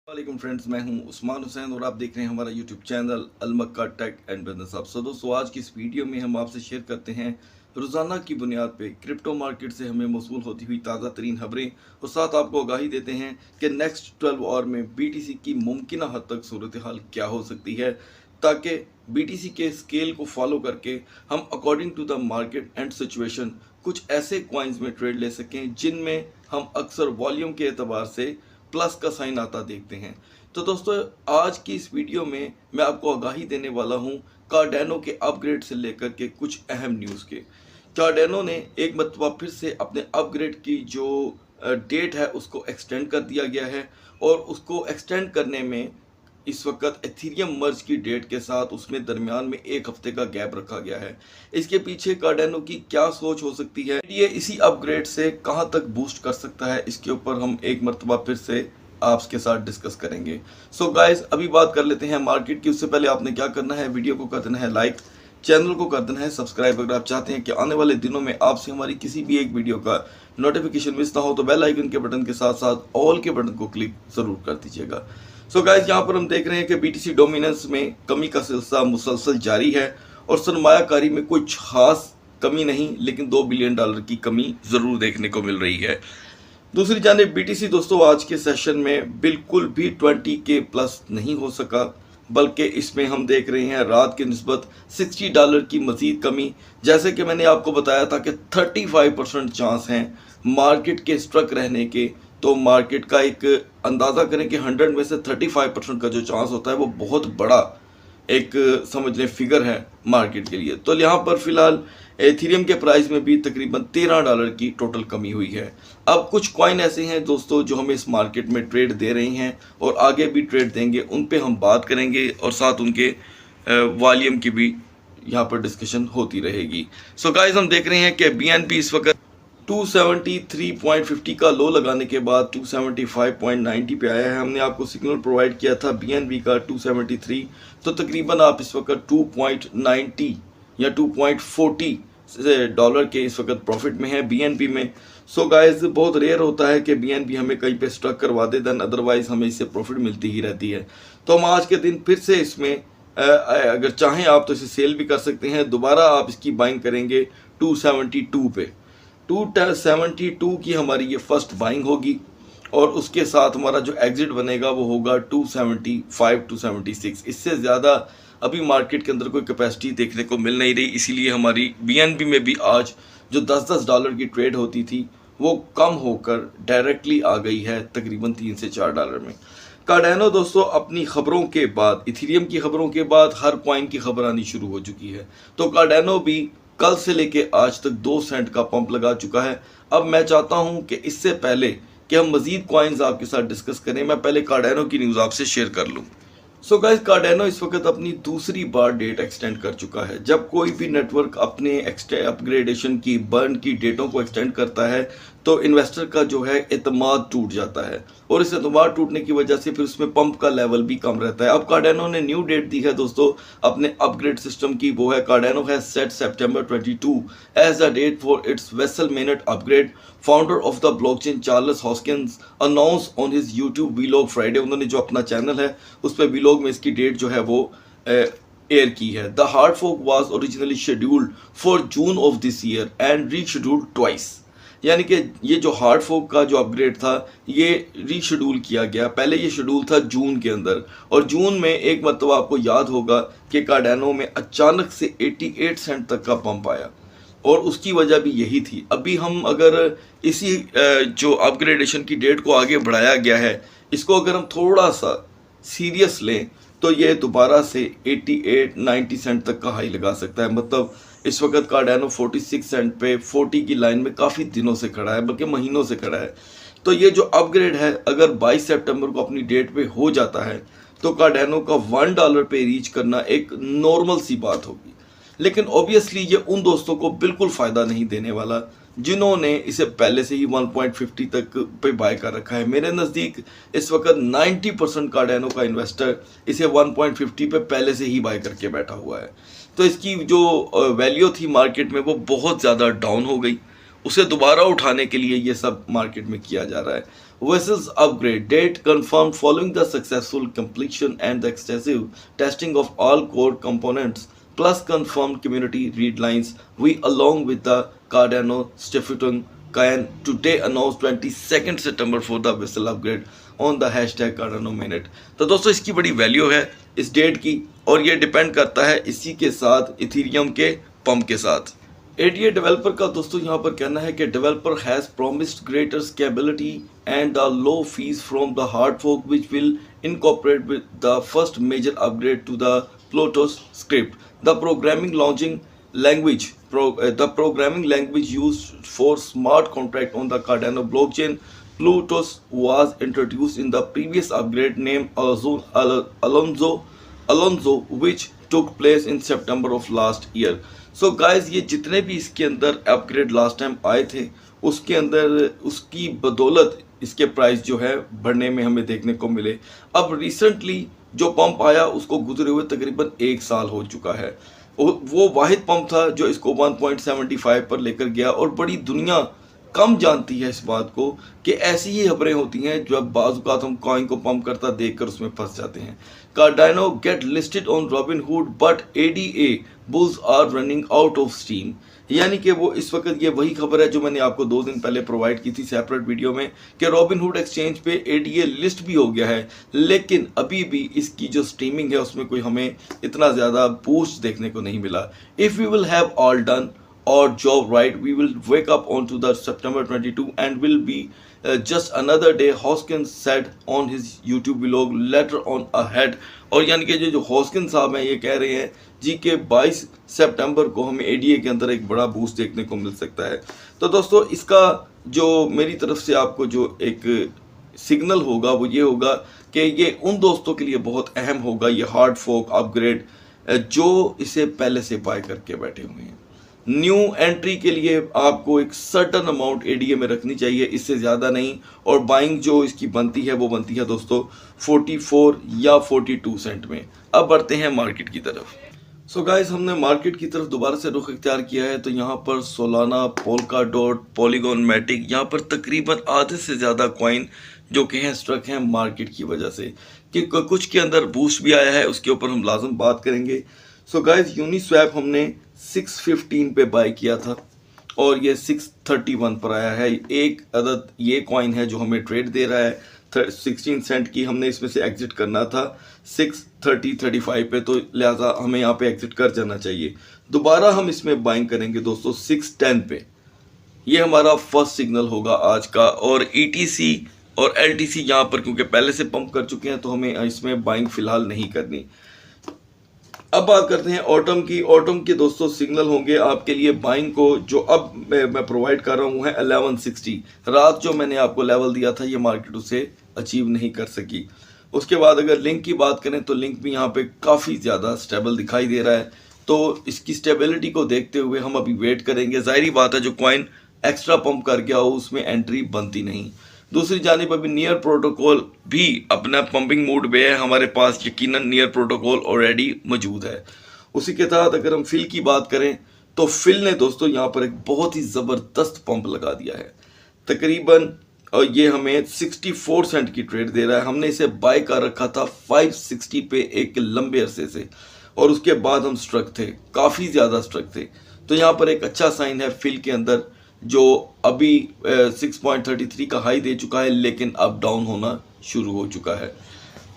वालेकुम फ्रेंड्स, मैं हूं उस्मान हुसैन और आप देख रहे हैं हमारा YouTube channel Almakka tech and business hub. दोस्तों, आज की इस वीडियो में हम आपसे शेयर करते हैं रोज़ाना की बुनियाद पे क्रिप्टो मार्केट से हमें मौसूल होती हुई ताज़ा तरीन खबरें और साथ आपको आगाही देते हैं कि नेक्स्ट 12 आवर में BTC की मुमकिन हद तक सूरत हाल क्या हो सकती है, ताकि BTC के स्केल को फॉलो करके हम according to the market and situation कुछ ऐसे कॉइन्स में ट्रेड ले सकें जिनमें हम अक्सर वॉल्यूम के एतबार से प्लस का साइन आता देखते हैं। तो दोस्तों, आज की इस वीडियो में मैं आपको आगाही देने वाला हूं कार्डेनो के अपग्रेड से लेकर के कुछ अहम न्यूज़ के। कार्डेनो ने एक मरतबा फिर से अपने अपग्रेड की जो डेट है उसको एक्सटेंड कर दिया गया है और उसको एक्सटेंड करने में इस वक्त एथीरियम मर्ज की डेट के साथ उसमें दरमियान में एक हफ्ते का गैप रखा गया है। इसके पीछे कार्डेनो की क्या सोच हो सकती है, ये इसी अपग्रेड से कहां तक बूस्ट कर सकता है, इसके ऊपर हम एक मरतबा फिर से आपके साथ डिस्कस करेंगे। सो गाइस, अभी बात कर लेते हैं मार्केट की। उससे पहले आपने क्या करना है, वीडियो को कर देना है लाइक, चैनल को कर देना है सब्सक्राइब। अगर आप चाहते हैं कि आने वाले दिनों में आपसे हमारी किसी भी एक वीडियो का नोटिफिकेशन मिस ना हो तो बेल आइकन के बटन के साथ साथ ऑल के बटन को क्लिक जरूर कर दीजिएगा। सो गाइस, यहाँ पर हम देख रहे हैं कि BTC डोमिनेंस में कमी का सिलसिला मुसलसल जारी है और सरमायाकारी में कुछ खास कमी नहीं, लेकिन $2 बिलियन की कमी जरूर देखने को मिल रही है। दूसरी जानिब BTC दोस्तों आज के सेशन में बिल्कुल भी 20 के प्लस नहीं हो सका, बल्कि इसमें हम देख रहे हैं रात के निस्बत $60 की मजीद कमी। जैसे कि मैंने आपको बताया था कि 35% चांस हैं मार्केट के स्ट्रक रहने के, तो मार्केट का एक अंदाज़ा करें कि 100 में से 35% का जो चांस होता है वो बहुत बड़ा एक समझ लें फिगर है मार्केट के लिए। तो यहाँ पर फिलहाल एथीरियम के प्राइस में भी तकरीबन $13 की टोटल कमी हुई है। अब कुछ कॉइन ऐसे हैं दोस्तों जो हमें इस मार्केट में ट्रेड दे रहे हैं और आगे भी ट्रेड देंगे, उन पे हम बात करेंगे और साथ उनके वॉल्यूम की भी यहाँ पर डिस्कशन होती रहेगी। सो गाइस, हम देख रहे हैं कि BNB इस वक्त 273.50 का लो लगाने के बाद 275.90 पे आया है। हमने आपको सिग्नल प्रोवाइड किया था BNB का 273, तो तकरीबन आप इस वक्त 2.90 या 2.40 डॉलर के इस वक्त प्रॉफिट में है BNB में। सो गाइस, बहुत रेयर होता है कि BNB हमें कहीं पे स्ट्रक करवा दे, देन अदरवाइज हमें इससे प्रॉफिट मिलती ही रहती है। तो हम आज के दिन फिर से इसमें अगर चाहें आप तो इसे सेल भी कर सकते हैं। दोबारा आप इसकी बाइंग करेंगे 272 पे। 272 की हमारी ये फर्स्ट बाइंग होगी और उसके साथ हमारा जो एग्जिट बनेगा वो होगा 275 276। इससे ज़्यादा अभी मार्केट के अंदर कोई कैपेसिटी देखने को मिल नहीं रही, इसीलिए हमारी BNB में भी आज जो $10 की ट्रेड होती थी वो कम होकर डायरेक्टली आ गई है तकरीबन $3 से $4 में। कार्डेनो दोस्तों अपनी खबरों के बाद, इथीरियम की खबरों के बाद हर कॉइन की खबर आनी शुरू हो चुकी है। तो कार्डेनो भी कल से लेके आज तक 2 सेंट का पंप लगा चुका है। अब मैं चाहता हूं कि इससे पहले कि हम मजीद कॉइन्स आपके साथ डिस्कस करें, मैं पहले कार्डेनो की न्यूज़ आपसे शेयर कर लूं। सो गाइस, कार्डेनो इस वक्त अपनी दूसरी बार डेट एक्सटेंड कर चुका है। जब कोई भी नेटवर्क अपने अपग्रेडेशन की बर्न की डेटों को एक्सटेंड करता है तो इन्वेस्टर का जो है एतमाद टूट जाता है और इस एतमाद टूटने की वजह से फिर उसमें पंप का लेवल भी कम रहता है। अब कार्डेनो ने न्यू डेट दी है दोस्तों अपने अपग्रेड सिस्टम की, वो है कार्डेनो है set September 22 as the date for its Vasil mainnet upgrade. Founder of the blockchain Charles Hoskinson announce on his YouTube vlog Friday. उन्होंने जो अपना चैनल है उस पर वीलॉग में इसकी डेट जो है वो एयर की है। The hard fork was originally scheduled for June of this year and rescheduled twice. यानी कि ये जो हार्ड फोक का जो अपग्रेड था ये रीशेड्यूल किया गया। पहले ये शेड्यूल था जून के अंदर और जून में एक मरतबा आपको याद होगा कि कार्डेनो में अचानक से 88 सेंट तक का पंप आया और उसकी वजह भी यही थी। अभी हम अगर इसी जो अपग्रेडेशन की डेट को आगे बढ़ाया गया है, इसको अगर हम थोड़ा सा सीरियस लें तो ये दोबारा से 88-90 सेंट तक का हाई लगा सकता है। मतलब इस वक्त कार्डेनो 46 सेंट पे 40 की लाइन में काफ़ी दिनों से खड़ा है, बल्कि महीनों से खड़ा है। तो ये जो अपग्रेड है अगर 22 सितंबर को अपनी डेट पे हो जाता है तो कार्डेनो का $1 पे रीच करना एक नॉर्मल सी बात होगी। लेकिन ऑब्वियसली ये उन दोस्तों को बिल्कुल फ़ायदा नहीं देने वाला जिन्होंने इसे पहले से ही 1.50 तक पे बाय कर रखा है। मेरे नज़दीक इस वक्त 90% कार्डेनो का इन्वेस्टर इसे 1.50 पे पहले से ही बाय करके बैठा हुआ है। तो इसकी जो वैल्यू थी मार्केट में वो बहुत ज़्यादा डाउन हो गई। उसे दोबारा उठाने के लिए ये सब मार्केट में किया जा रहा है। Vessels upgrade date confirmed following the successful completion and the extensive testing of all core components plus confirmed community readlines. We along with the Cardano Stephenson can today announce 22nd September for the vessel upgrade on the hashtag Cardano Minute। तो दोस्तों इसकी बड़ी value है इस date की और ये depend करता है इसी के साथ इथीरियम के पंप के साथ। एडीए डेवलपर का दोस्तों यहाँ पर कहना है कि developer has promised greater scalability and the low fees from the hard fork which will incorporate with the first major upgrade to the Plutus script the programming launching language the programming language used for smart contract on the Cardano blockchain Plutus was introduced in the previous upgrade named Alonzo which took place in September of last year। So guys ये जितने भी इसके अंदर upgrade last time आए थे उसके अंदर उसकी बदौलत इसके प्राइस जो है बढ़ने में हमें देखने को मिले। अब रिसेंटली जो पंप आया उसको गुजरे हुए तकरीबन 1 साल हो चुका है। वो वाहिद पंप था जो इसको 1.75 पर लेकर गया और बड़ी दुनिया कम जानती है इस बात को कि ऐसी ही खबरें होती हैं जब बाज़ हम कॉइन को पंप करता देखकर उसमें फंस जाते हैं। Cardano get listed on Robinhood but ADA bulls are running out of steam, यानी कि वो इस वक्त ये वही खबर है जो मैंने आपको 2 दिन पहले प्रोवाइड की थी सेपरेट वीडियो में कि रॉबिनहुड एक्सचेंज पे एडीए लिस्ट भी हो गया है, लेकिन अभी भी इसकी जो स्ट्रीमिंग है उसमें कोई हमें इतना ज़्यादा बूस्ट देखने को नहीं मिला। If we will have all done our job right we will wake up onto the September 22 and will be just another day, Hoskins said on his YouTube vlog later on ahead। और यानी कि जो हॉस्किन साहब हैं ये कह रहे हैं जी के 22 सितंबर को हमें एडीए के अंदर एक बड़ा बूस्ट देखने को मिल सकता है। तो दोस्तों इसका जो मेरी तरफ से आपको जो एक सिग्नल होगा वो ये होगा कि ये उन दोस्तों के लिए बहुत अहम होगा ये हार्ड फोक अपग्रेड जो इसे पहले से बाय करके बैठे हुए हैं। न्यू एंट्री के लिए आपको एक सर्टन अमाउंट एडीए में रखनी चाहिए, इससे ज़्यादा नहीं, और बाइंग जो इसकी बनती है वो बनती है दोस्तों 44 या 42 सेंट में। अब बढ़ते हैं मार्केट की तरफ। सो गाइस हमने मार्केट की तरफ दोबारा से रुख इख्तियार किया है तो यहाँ पर Solana, Polkadot, Polygon Matic, यहाँ पर तकरीबन आधे से ज़्यादा कॉइन जो कि हैं स्ट्रक हैं मार्केट की वजह से, कि कुछ के अंदर बूस्ट भी आया है, उसके ऊपर हम लाजम बात करेंगे। सो गाइस यूनिस्वैप हमने 615 पे बाय किया था और ये 631 पर आया है। एक अदद ये कॉइन है जो हमें ट्रेड दे रहा है 16 सेंट की, हमने इसमें से एग्जिट करना था 630-35 पे, तो लिहाजा हमें यहाँ पे एग्जिट कर जाना चाहिए। दोबारा हम इसमें बाइंग करेंगे दोस्तों 610 पे, ये हमारा फर्स्ट सिग्नल होगा आज का। और ईटीसी और एलटीसी यहाँ पर क्योंकि पहले से पंप कर चुके हैं तो हमें इसमें बाइंग फिलहाल नहीं करनी। अब बात करते हैं ऑटम की। ऑटम के दोस्तों सिग्नल होंगे आपके लिए बाइंग को, जो अब मैं प्रोवाइड कर रहा हूँ है 1160। रात जो मैंने आपको लेवल दिया था ये मार्केट उसे अचीव नहीं कर सकी। उसके बाद अगर लिंक की बात करें तो लिंक भी यहाँ पे काफ़ी ज़्यादा स्टेबल दिखाई दे रहा है, तो इसकी स्टेबिलिटी को देखते हुए हम अभी वेट करेंगे। ज़ाहिर बात है जो कॉइन एक्स्ट्रा पंप कर गया हो उसमें एंट्री बनती नहीं। दूसरी जानिब अभी नियर प्रोटोकॉल भी अपना पंपिंग मूड पे है, हमारे पास यकीनन नियर प्रोटोकॉल ऑलरेडी मौजूद है। उसी के तहत अगर हम फिल की बात करें तो फिल ने दोस्तों यहाँ पर एक बहुत ही ज़बरदस्त पंप लगा दिया है तकरीबन, और ये हमें 64 सेंट की ट्रेड दे रहा है। हमने इसे बाय कर रखा था 560 पे एक लंबे अरसे से, और उसके बाद हम स्ट्रक थे, काफ़ी ज़्यादा स्ट्रक थे। तो यहाँ पर एक अच्छा साइन है फिल के अंदर, जो अभी 6.33 का हाई दे चुका है लेकिन अब डाउन होना शुरू हो चुका है।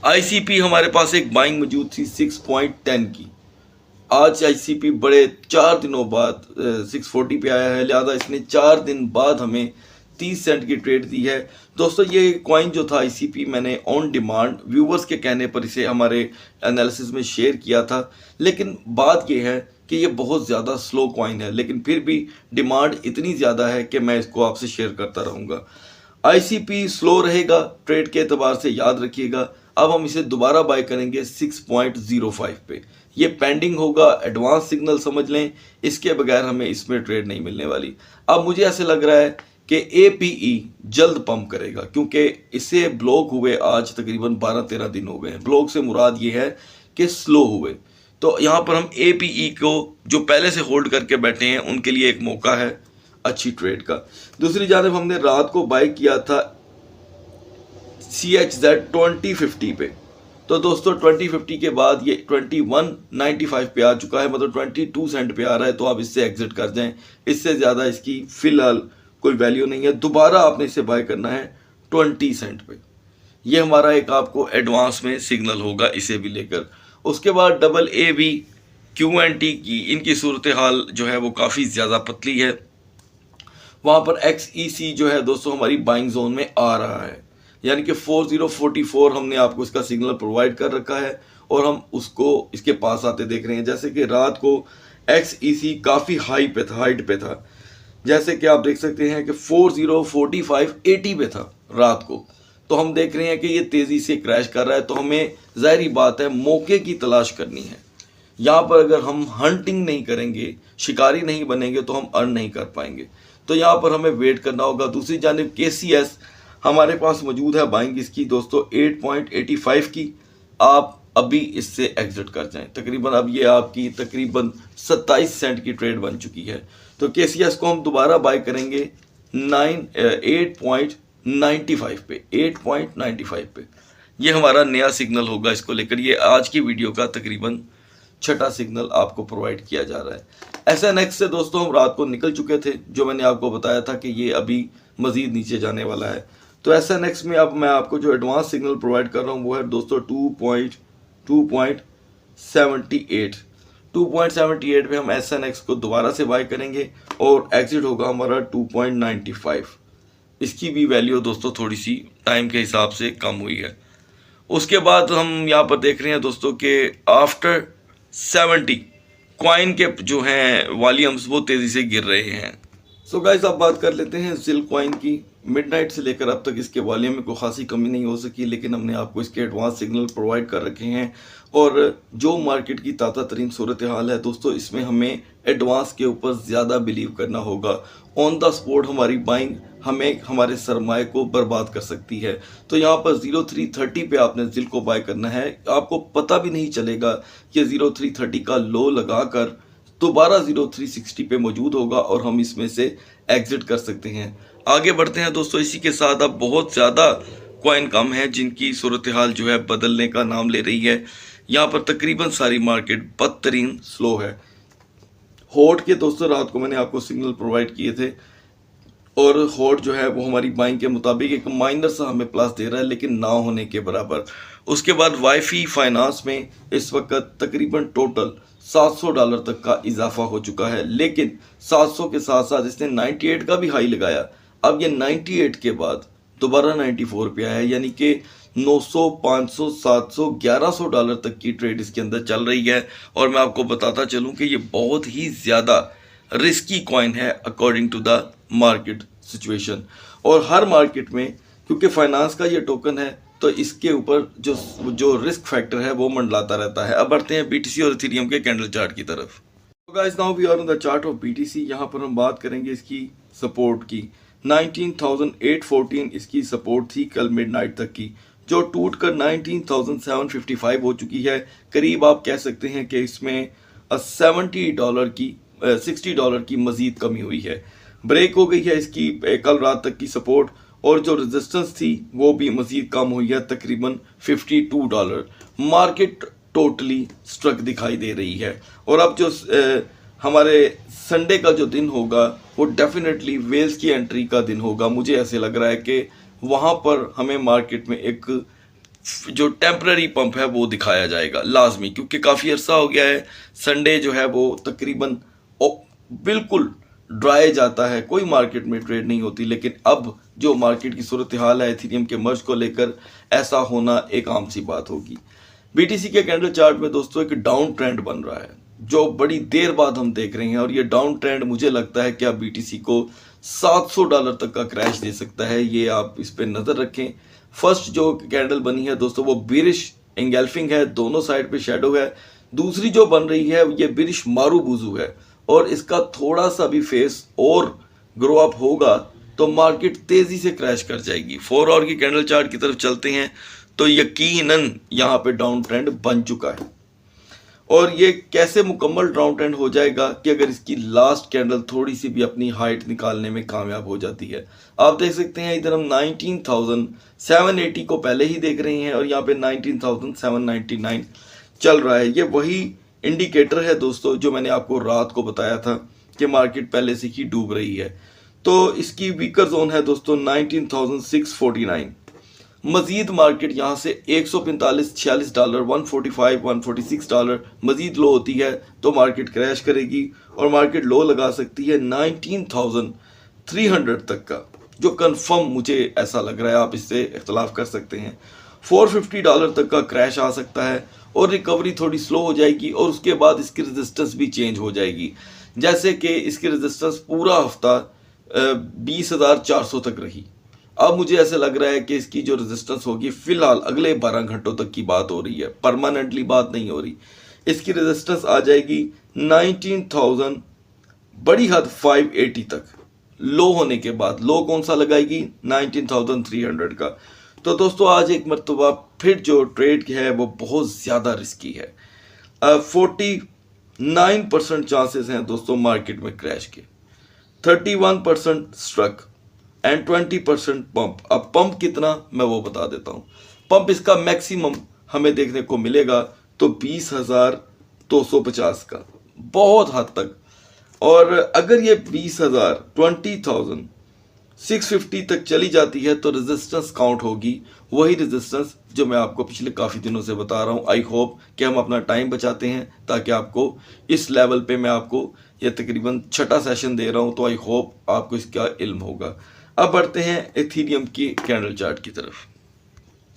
आईसीपी हमारे पास एक बाइंग मौजूद थी 6.10 की, आज आईसीपी बड़े 4 दिनों बाद 640 पे आया है, लिहाजा इसने 4 दिन बाद हमें 30 सेंट की ट्रेड दी है। दोस्तों ये कॉइन जो था आईसीपी मैंने ऑन डिमांड व्यूवर्स के कहने पर इसे हमारे एनालिसिस में शेयर किया था, लेकिन बात ये है कि ये बहुत ज़्यादा स्लो कॉइन है, लेकिन फिर भी डिमांड इतनी ज़्यादा है कि मैं इसको आपसे शेयर करता रहूँगा। आईसीपी स्लो रहेगा ट्रेड के एतबार से, याद रखिएगा। अब हम इसे दोबारा बाय करेंगे 6.05 पे, ये पेंडिंग होगा, एडवांस सिग्नल समझ लें, इसके बगैर हमें इसमें ट्रेड नहीं मिलने वाली। अब मुझे ऐसे लग रहा है कि एपीई जल्द पंप करेगा, क्योंकि इसे ब्लॉक हुए आज तकरीबन 12-13 दिन हो गए हैं। ब्लॉक से मुराद ये है कि स्लो हुए, तो यहाँ पर हम एपीई को जो पहले से होल्ड करके बैठे हैं उनके लिए एक मौका है अच्छी ट्रेड का। दूसरी जानब हमने रात को बाय किया था CHZ2050 पे। तो दोस्तों 2050 के बाद ये 2195 पे आ चुका है, मतलब 22 सेंट पे आ रहा है, तो आप इससे एग्जिट कर जाएं। इससे ज़्यादा इसकी फिलहाल कोई वैल्यू नहीं है। दोबारा आपने इसे बाय करना है 20 सेंट पे। ये हमारा एक आपको एडवांस में सिग्नल होगा इसे भी लेकर। उसके बाद AA QNT की इनकी सूरत हाल जो है वो काफ़ी ज़्यादा पतली है। वहाँ पर XEC जो है दोस्तों हमारी बाइंग जोन में आ रहा है, यानी कि 4044 हमने आपको इसका सिग्नल प्रोवाइड कर रखा है और हम उसको इसके पास आते देख रहे हैं। जैसे कि रात को XEC काफ़ी हाइट पे था, जैसे कि आप देख सकते हैं कि 404580 पे था रात को। तो हम देख रहे हैं कि ये तेज़ी से क्रैश कर रहा है, तो हमें ज़ाहिरी बात है मौके की तलाश करनी है। यहाँ पर अगर हम हंटिंग नहीं करेंगे, शिकारी नहीं बनेंगे, तो हम अर्न नहीं कर पाएंगे। तो यहाँ पर हमें वेट करना होगा। दूसरी जानिब KCS हमारे पास मौजूद है बाइंग इसकी दोस्तों 8.85 की। आप अभी इससे एग्जिट कर जाएं। तकरीबन अब ये आपकी तकरीबन 27 सेंट की ट्रेड बन चुकी है। तो KCS को हम दोबारा बाय करेंगे 8.95 पे, 8.95 पे। ये हमारा नया सिग्नल होगा इसको लेकर। ये आज की वीडियो का तकरीबन छठा सिग्नल आपको प्रोवाइड किया जा रहा है। SNX से दोस्तों हम रात को निकल चुके थे, जो मैंने आपको बताया था कि ये अभी मज़ीद नीचे जाने वाला है। तो SNX में अब मैं आपको जो एडवांस सिग्नल प्रोवाइड कर रहा हूँ वो है दोस्तों 2.78 पे हम SNX को दोबारा से बाय करेंगे और एग्जिट होगा हमारा 2.95। इसकी भी वैल्यू दोस्तों थोड़ी सी टाइम के हिसाब से कम हुई है। उसके बाद हम यहाँ पर देख रहे हैं दोस्तों कि आफ्टर 70 कॉइन के जो हैं वॉल्यूम्स वो तेज़ी से गिर रहे हैं। सो गाइस अब बात कर लेते हैं ZIL कॉइन की। मिडनाइट से लेकर अब तक इसके वॉल्यूम में कोई खासी कमी नहीं हो सकी, लेकिन हमने आपको इसके एडवांस सिग्नल प्रोवाइड कर रखे हैं। और जो मार्केट की ताज़ा तरीन सूरत हाल है दोस्तों, इसमें हमें एडवांस के ऊपर ज़्यादा बिलीव करना होगा। ऑन द स्पॉट हमारी बाइंग हमें हमारे सरमाए को बर्बाद कर सकती है। तो यहाँ पर 0330 पे आपने ZIL को बाय करना है। आपको पता भी नहीं चलेगा कि 0330 का लो लगाकर दोबारा 0360 पे मौजूद होगा और हम इसमें से एग्जिट कर सकते हैं। आगे बढ़ते हैं दोस्तों। इसी के साथ अब बहुत ज़्यादा कॉइन कम है जिनकी सूरत हाल जो है बदलने का नाम ले रही है। यहाँ पर तकरीबन सारी मार्केट बदतरीन स्लो है। हॉट के दोस्तों रात को मैंने आपको सिग्नल प्रोवाइड किए थे और हॉट जो है वो हमारी बाइंग के मुताबिक एक माइनर सा हमें प्लस दे रहा है, लेकिन ना होने के बराबर। उसके बाद वाईफी फाइनेंस में इस वक्त तकरीबन टोटल $700 तक का इजाफा हो चुका है, लेकिन 700 के साथ साथ इसने 98 का भी हाई लगाया। अब ये 98 के बाद दोबारा 94 पे आया है, यानी कि 900, 500, 700, $1100 तक की ट्रेड इसके अंदर चल रही है। और मैं आपको बताता चलूं कि ये बहुत ही ज़्यादा रिस्की कॉइन है according to the market situation. और हर मार्केट में क्योंकि फाइनेंस का ये टोकन है, तो इसके ऊपर जो रिस्क फैक्टर है वो मंडलाता रहता है। अब बढ़ते हैं BTC और इथेरियम के कैंडल चार्ट की तरफ। Guys now we are on the chart of BTC। यहाँ पर हम बात करेंगे इसकी सपोर्ट की। 19,814 इसकी सपोर्ट थी कल मिडनाइट तक की, जो टूट कर 19,755 हो चुकी है। करीब आप कह सकते हैं कि इसमें $60 की मजीद कमी हुई है। ब्रेक हो गई है इसकी कल रात तक की सपोर्ट, और जो रेजिस्टेंस थी वो भी मजीद कम हुई है, तकरीबन $52। मार्केट टोटली स्ट्रक दिखाई दे रही है। और अब जो हमारे संडे का जो दिन होगा वो डेफिनेटली वेल्स की एंट्री का दिन होगा। मुझे ऐसे लग रहा है कि वहाँ पर हमें मार्केट में एक जो टेम्पररी पंप है वो दिखाया जाएगा लाजमी, क्योंकि काफ़ी अरसा हो गया है। संडे जो है वो तकरीबन बिल्कुल ड्राई जाता है, कोई मार्केट में ट्रेड नहीं होती। लेकिन अब जो मार्केट की सूरत हाल है इथेरियम के मर्ज को लेकर, ऐसा होना एक आम सी बात होगी। BTC के कैंडल चार्ट में दोस्तों एक डाउन ट्रेंड बन रहा है, जो बड़ी देर बाद हम देख रहे हैं। और ये डाउन ट्रेंड मुझे लगता है कि अब BTC को $700 तक का क्रैश दे सकता है। ये आप इस पर नज़र रखें। फर्स्ट जो कैंडल बनी है दोस्तों वो बिरिश एंगल्फिंग है, दोनों साइड पे शेडो है। दूसरी जो बन रही है ये बिरिश मारू बुजू है, और इसका थोड़ा सा भी फेस और ग्रो अप होगा तो मार्केट तेज़ी से क्रैश कर जाएगी। 4 आवर की कैंडल चार्ट की तरफ चलते हैं तो यकीनन यहाँ पे डाउन ट्रेंड बन चुका है। और ये कैसे मुकम्मल डाउन ट्रेंड हो जाएगा कि अगर इसकी लास्ट कैंडल थोड़ी सी भी अपनी हाइट निकालने में कामयाब हो जाती है। आप देख सकते हैं इधर हम 19,780 को पहले ही देख रहे हैं और यहाँ पे 19,799 चल रहा है। ये वही इंडिकेटर है दोस्तों जो मैंने आपको रात को बताया था कि मार्केट पहले से ही डूब रही है। तो इसकी वीकर जोन है दोस्तों 19,649। मजीद मार्केट यहाँ से 145-46 डॉलर, 145, 146 डॉलर मजीद लो होती है तो मार्केट क्रैश करेगी और मार्केट लो लगा सकती है 19,300 तक का, जो कंफर्म मुझे ऐसा लग रहा है। आप इससे इख्तलाफ कर सकते हैं। 450 डॉलर तक का क्रैश आ सकता है और रिकवरी थोड़ी स्लो हो जाएगी और उसके बाद इसकी रेजिस्टेंस भी चेंज हो जाएगी। जैसे कि इसकी रेजिस्टेंस पूरा हफ्ता 20,400 तक रही। अब मुझे ऐसा लग रहा है कि इसकी जो रेजिस्टेंस होगी फिलहाल अगले 12 घंटों तक की बात हो रही है, परमानेंटली बात नहीं हो रही। इसकी रेजिस्टेंस आ जाएगी 19,000, बड़ी हद 580 तक लो होने के बाद। लो कौन सा लगाएगी? 19,300 का। तो दोस्तों आज एक मरतबा फिर जो ट्रेड है वो बहुत ज़्यादा रिस्की है। 49% चांसेस हैं दोस्तों मार्केट में क्रैश के, 31% स्ट्रक एंड 20% पंप। अब पंप कितना मैं वो बता देता हूँ। पंप इसका मैक्सिमम हमें देखने को मिलेगा तो 20,250 का, बहुत हद तक। और अगर ये 20,650 तक चली जाती है तो रेजिस्टेंस काउंट होगी, वही रेजिस्टेंस जो मैं आपको पिछले काफ़ी दिनों से बता रहा हूँ। आई होप कि हम अपना टाइम बचाते हैं ताकि आपको इस लेवल पे मैं आपको ये तकरीबन 6ठा सेशन दे रहा हूँ, तो आई होप आपको इसका इल्म होगा। अब बढ़ते हैं इथीरियम की कैंडल चार्ट की तरफ।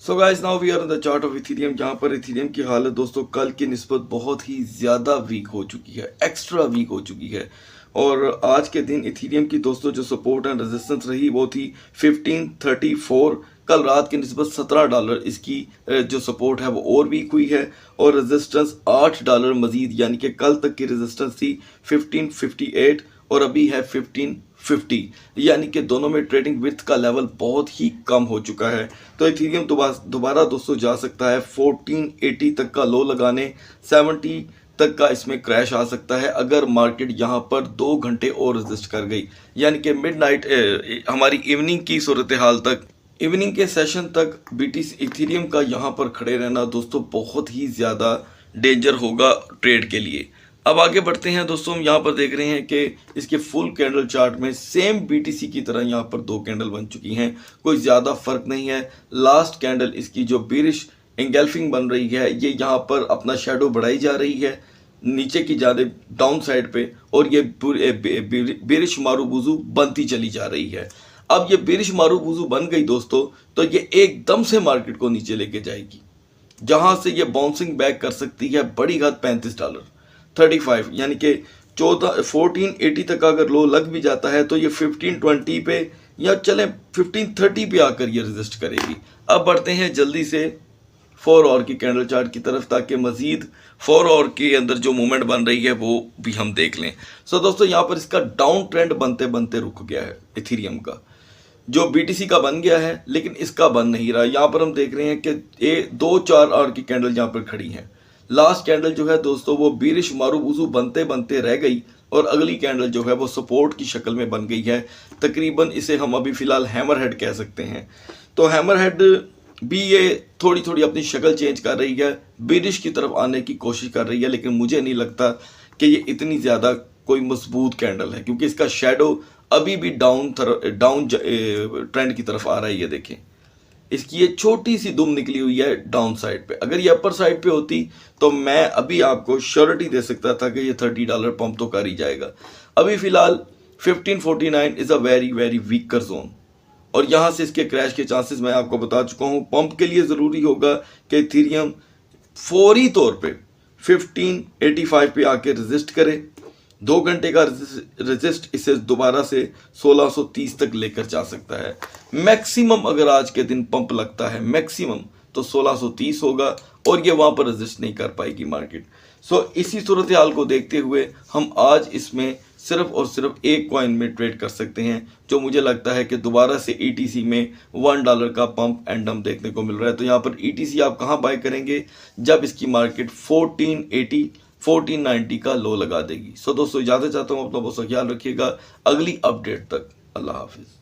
So guys now we are in the chart of Ethereum, जहाँ पर इथीरियम की हालत दोस्तों कल की निस्बत बहुत ही ज़्यादा वीक हो चुकी है, एक्स्ट्रा वीक हो चुकी है। और आज के दिन इथीरियम की दोस्तों जो सपोर्ट एंड रेजिस्टेंस रही वो थी 1534। कल रात की निस्बत 17 डॉलर इसकी जो सपोर्ट है वो और वीक हुई है और रेजिस्टेंस 8 डॉलर मजीद, यानी कि कल तक की रेजिस्टेंस थी 1558 और अभी है 1550, यानी कि दोनों में ट्रेडिंग विड्थ का लेवल बहुत ही कम हो चुका है। तो इथीरियम दोबारा दोस्तों जा सकता है 1480 तक का लो लगाने, 70 तक का इसमें क्रैश आ सकता है अगर मार्केट यहाँ पर 2 घंटे और रेजिस्ट कर गई, यानी कि मिडनाइट हमारी इवनिंग की सूरत हाल तक, इवनिंग के सेशन तक बीटीसी इथीरियम का यहाँ पर खड़े रहना दोस्तों बहुत ही ज़्यादा डेंजर होगा ट्रेड के लिए। अब आगे बढ़ते हैं दोस्तों। हम यहाँ पर देख रहे हैं कि इसके फुल कैंडल चार्ट में सेम बीटीसी की तरह यहाँ पर 2 कैंडल बन चुकी हैं, कोई ज़्यादा फर्क नहीं है। लास्ट कैंडल इसकी जो बेरिश एंगल्फिंग बन रही है ये यहाँ पर अपना शेडो बढ़ाई जा रही है नीचे की जानिब डाउन साइड पे, और ये बेरिश मारूबुजू बनती चली जा रही है। अब ये बेरिश मारूबुजू बन गई दोस्तों तो ये एकदम से मार्केट को नीचे लेके जाएगी, जहां से ये बाउंसिंग बैक कर सकती है बड़ी हद 35 डॉलर 35, यानी कि 1480 तक अगर लो लग भी जाता है तो ये 1520 पे या चले 1530 पे आकर ये रेजिस्ट करेगी। अब बढ़ते हैं जल्दी से 4 आवर की कैंडल चार्ट की तरफ ताकि मजीद 4 आवर के अंदर जो मूवमेंट बन रही है वो भी हम देख लें। सो दोस्तों यहाँ पर इसका डाउन ट्रेंड बनते बनते रुक गया है इथीरियम का, जो बीटीसी का बन गया है लेकिन इसका बन नहीं रहा। यहाँ पर हम देख रहे हैं कि 2-4 आवर की कैंडल यहाँ पर खड़ी हैं। लास्ट कैंडल जो है दोस्तों वो बीरिश मारूबुजू बनते बनते रह गई और अगली कैंडल जो है वो सपोर्ट की शक्ल में बन गई है। तकरीबन इसे हम अभी फ़िलहाल हैमर हेड कह सकते हैं। तो हैमर हेड भी ये थोड़ी थोड़ी अपनी शक्ल चेंज कर रही है, बीरिश की तरफ आने की कोशिश कर रही है, लेकिन मुझे नहीं लगता कि ये इतनी ज़्यादा कोई मजबूत कैंडल है क्योंकि इसका शेडो अभी भी डाउन ट्रेंड की तरफ आ रहा है। ये देखें इसकी ये छोटी सी दुम निकली हुई है डाउन साइड पे। अगर ये अपर साइड पे होती तो मैं अभी आपको श्योरिटी दे सकता था कि ये 30 डॉलर पंप तो कर ही जाएगा। अभी फिलहाल 1549 is a very very weaker zone और यहाँ से इसके क्रैश के चांसेस मैं आपको बता चुका हूँ। पंप के लिए ज़रूरी होगा कि इथीरियम फौरी तौर पे 1585 पे आके रेजिस्ट करे। 2 घंटे का रेजिस्ट इसे दोबारा से 1630 तक लेकर जा सकता है। मैक्सिमम अगर आज के दिन पंप लगता है मैक्सिमम तो 1630 होगा और ये वहाँ पर रेजिस्ट नहीं कर पाएगी मार्केट। सो इसी सूरत हाल को देखते हुए हम आज इसमें सिर्फ और सिर्फ एक कॉइन में ट्रेड कर सकते हैं, जो मुझे लगता है कि दोबारा से ETC में $1 का पंप एंड डंप देखने को मिल रहा है। तो यहाँ पर ETC आप कहाँ बाय करेंगे? जब इसकी मार्केट 1480 1490 का लो लगा देगी। सो दोस्तों इजाज़त चाहता हूँ, अपना बहुत सा ख्याल रखिएगा। अगली अपडेट तक अल्लाह हाफिज़।